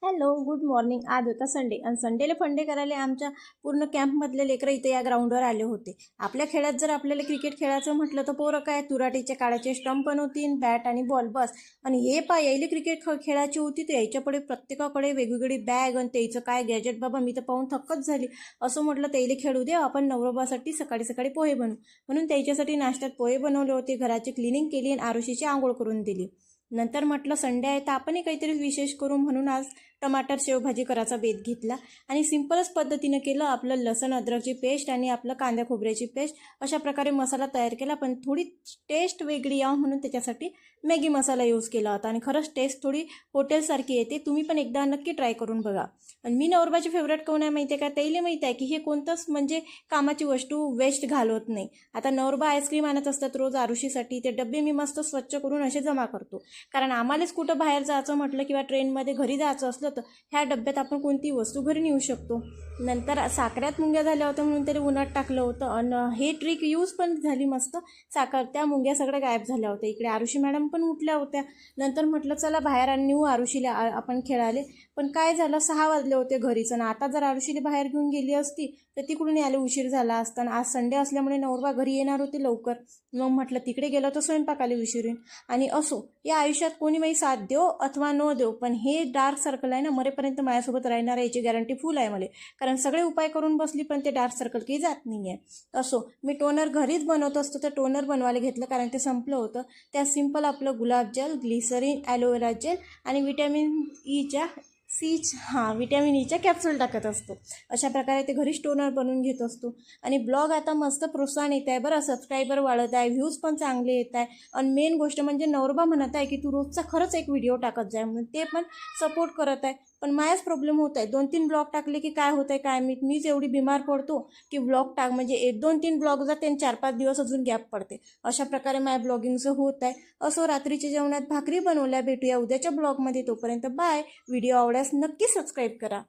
Hello, good morning. आज होता Sunday आणि संडेला फंडे करायला आमच्या पूर्ण कॅम्पमधले लेकरं इथे या ग्राउंडवर आले होते. आपल्या खेळात जर आपल्याला क्रिकेट खेळायचं म्हटलं तर पोरं काय तुराटीच्या काळाचे स्टंप बनवतील, बॅट आणि बॉल बस. आणि हे यायला क्रिकेट खेळायची होती तर याच्यापुढे प्रत्येकाकडे वेगवेगळी बॅग आणि त्याचं काय गॅजेट. बाबा मी तर पाहून थक्कच झाली. असं म्हटलं त्याला खेळू दे, आपण नवरोबासाठी सकाळी सकाळी पोहे बनवू. म्हणून त्याच्यासाठी नाश्त्यात पोहे बनवले होते, घराची क्लिनिंग केली आणि आरुषीची आंघोळ करून दिली. नंतर म्हटलं संडे आहे तर आपणही काहीतरी विशेष करू, म्हणून आज टमाटर शेवभाजी करायचा बेत घेतला आणि सिंपलच पद्धतीनं केलं. आपलं लसण अद्रकची पेस्ट आणि आपलं कांदा खोबऱ्याची पेस्ट अशा प्रकारे मसाला तयार केला, पण थोडी टेस्ट वेगळी यावं म्हणून त्याच्यासाठी मॅगी मसाला यूज केला होता आणि खरंच टेस्ट थोडी हॉटेलसारखी येते. तुम्ही पण एकदा नक्की ट्राय करून बघा. आणि मी नवरबाची फेवरेट कोण आहे माहिती आहे का? त्याला माहिती आहे की हे कोणतंच म्हणजे कामाची वस्तू वेस्ट घालवत नाही. आता नवरबा आईस्क्रीम आणत असतात रोज आरुषीसाठी, ते डबे मी मस्त स्वच्छ करून असे जमा करतो. कारण आम्हालाच कुठं बाहेर जायचं म्हटलं किंवा ट्रेनमध्ये घरी जायचं असलं तर ह्या डब्यात आपण कोणती वस्तू घरी नेऊ शकतो. नंतर साखऱ्यात मुंग्या झाल्या होत्या म्हणून तरी उन्हात टाकलं होतं आणि हे ट्रिक यूज पण झाली मस्त. त्या मुंग्या सगळ्या गायब झाल्या होत्या. इकडे आरुषी मॅडम पण उठल्या होत्या. नंतर म्हटलं चला बाहेर आणि नेऊ आरुषीला आपण खेळाले. पण काय झालं, 6 वाजले होते घरीच आणि आता जर आरुषीला बाहेर घेऊन गेली असती तर तिकडून यायला उशीर झाला असता. आज संडे असल्यामुळे नवरबा घरी येणार होते लवकर. मग म्हटलं तिकडे गेलं तर स्वयंपाकाला उशीर होईल. आणि असो, या आयुष्यात कोणी माझी साथ देव अथवा न देव, पण हे डार्क सर्कल आहे ना, मरेपर्यंत माझ्यासोबत राहणार आहे याची गॅरंटी फुल आहे मला. कारण सगळे उपाय करून बसली पण ते डार्क सर्कल काही जात नाही आहे. असो, मी टोनर घरीच बनवत असतो तर टोनर बनवायला घेतलं कारण ते संपलं होतं. त्यात सिंपल आपलं गुलाबजल, ग्लिसरीन, ॲलोवेरा जेल आणि विटॅमिन ईच्या कॅप्सूल टाकत असतो. अशा प्रकारे ते घरीच टोनर बनवून घेत असतो. आणि ब्लॉग आता मस्त प्रोत्साहन येत आहे बरं, सबस्क्रायबर वाढत आहे, व्ह्यूज पण चांगले येत आहे. आणि मेन गोष्ट म्हणजे नवरबा म्हणत आहे की तू रोजचा खरंच एक व्हिडिओ टाकत जाय म्हणून, ते पण सपोर्ट करत आहे. पण माझाच प्रॉब्लेम होत आहे, 2-3 ब्लॉग टाकले की काय होत आहे काय मीच एवढी बिमार पडतो की ब्लॉग म्हणजे 2-3 ब्लॉग जाते आणि 4-5 दिवस अजून गॅप पडते. अशा प्रकारे माझ्या ब्लॉगिंगचं होत आहे. असो, रात्रीच्या जेवणात भाकरी बनवल्या. भेटूया उद्याच्या ब्लॉगमध्ये. तोपर्यंत बाय. व्हिडिओ आवडल्यास नक्की सबस्क्राईब करा.